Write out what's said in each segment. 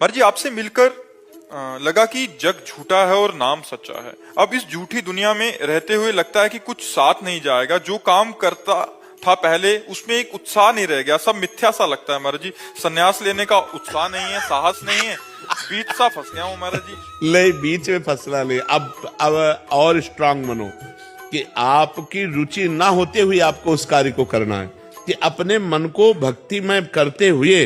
मर जी आपसे मिलकर लगा कि जग झूठा है और नाम सच्चा है। अब इस झूठी दुनिया में रहते हुए लगता है कि कुछ साथ नहीं जाएगा। जो काम करता था पहले उसमें एक उत्साह नहीं रह गया, सब मिथ्या सा लगता है महाराज जी। संन्यास लेने का उत्साह नहीं है, साहस नहीं है, बीच सा फंस गया हूँ महाराज जी। नहीं, बीच में फंसना नहीं। अब और स्ट्रांग बनो कि आपकी रुचि ना होते हुए आपको उस कार्य को करना है, कि अपने मन को भक्तिमय करते हुए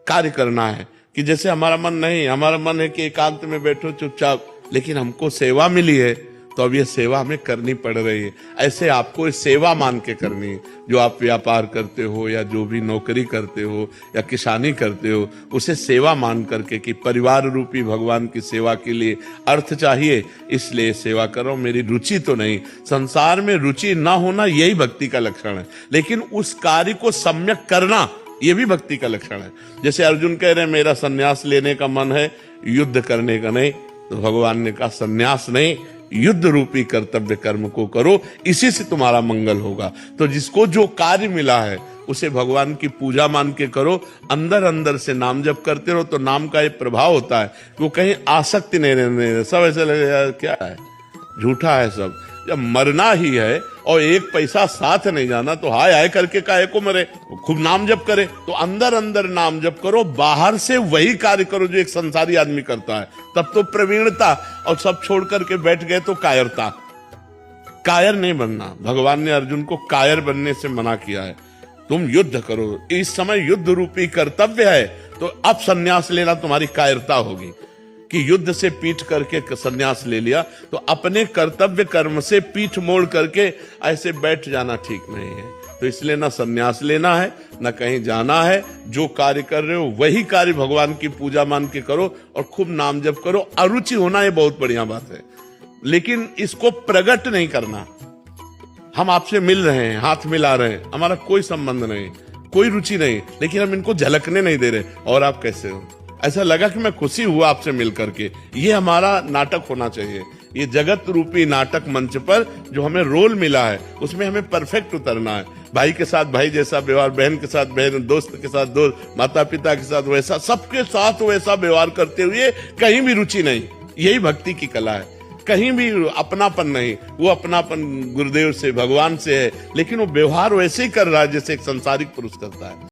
कार्य करना है। कि जैसे हमारा मन है कि एकांत में बैठो चुपचाप, लेकिन हमको सेवा मिली है तो अब ये सेवा हमें करनी पड़ रही है। ऐसे आपको सेवा मान के करनी है। जो आप व्यापार करते हो या जो भी नौकरी करते हो या किसानी करते हो, उसे सेवा मान करके कि परिवार रूपी भगवान की सेवा के लिए अर्थ चाहिए, इसलिए सेवा करो। मेरी रुचि तो नहीं, संसार में रुचि ना होना यही भक्ति का लक्षण है, लेकिन उस कार्य को सम्यक करना ये भी भक्ति का लक्षण है। जैसे अर्जुन कह रहे हैं मेरा सन्यास लेने का मन है, युद्ध करने का नहीं, तो भगवान ने कहा सन्यास नहीं, युद्ध रूपी कर्तव्य कर्म को करो, इसी से तुम्हारा मंगल होगा। तो जिसको जो कार्य मिला है उसे भगवान की पूजा मान के करो। अंदर अंदर से नाम जप करते रहो तो नाम का एक प्रभाव होता है, वो कहीं आसक्ति नहीं रहने। सब ऐसे लगेगा क्या है, झूठा है सब। जब मरना ही है और एक पैसा साथ नहीं जाना तो हाय हाय करके काहे को मरे, खूब नाम जप करे। तो अंदर अंदर नाम जप करो, बाहर से वही कार्य करो जो एक संसारी आदमी करता है। तब तो प्रवीणता, और सब छोड़ करके बैठ गए तो कायरता। कायर नहीं बनना, भगवान ने अर्जुन को कायर बनने से मना किया है। तुम युद्ध करो, इस समय युद्ध रूपी कर्तव्य है, तो अब संन्यास लेना तुम्हारी कायरता होगी। कि युद्ध से पीठ करके संन्यास ले लिया तो अपने कर्तव्य कर्म से पीठ मोड़ करके ऐसे बैठ जाना ठीक नहीं है। तो इसलिए ना संन्यास लेना है, ना कहीं जाना है। जो कार्य कर रहे हो वही कार्य भगवान की पूजा मान के करो और खूब नाम जप करो। अरुचि होना ये बहुत बढ़िया बात है, लेकिन इसको प्रकट नहीं करना। हम आपसे मिल रहे हैं, हाथ मिला रहे हैं, हमारा कोई संबंध नहीं, कोई रुचि नहीं, लेकिन हम इनको झलकने नहीं दे रहे। और आप कैसे हो, ऐसा लगा कि मैं खुशी हुआ आपसे मिल करके। ये हमारा नाटक होना चाहिए। ये जगत रूपी नाटक मंच पर जो हमें रोल मिला है उसमें हमें परफेक्ट उतरना है। भाई के साथ भाई जैसा व्यवहार, बहन के साथ बहन, दोस्त के साथ दोस्त, माता पिता के साथ वैसा, सबके साथ वैसा व्यवहार करते हुए कहीं भी रुचि नहीं। यही भक्ति की कला है। कहीं भी अपनापन नहीं, वो अपनापन गुरुदेव से भगवान से है, लेकिन वो व्यवहार वैसे ही कर रहा है जैसे एक संसारिक पुरुष करता है।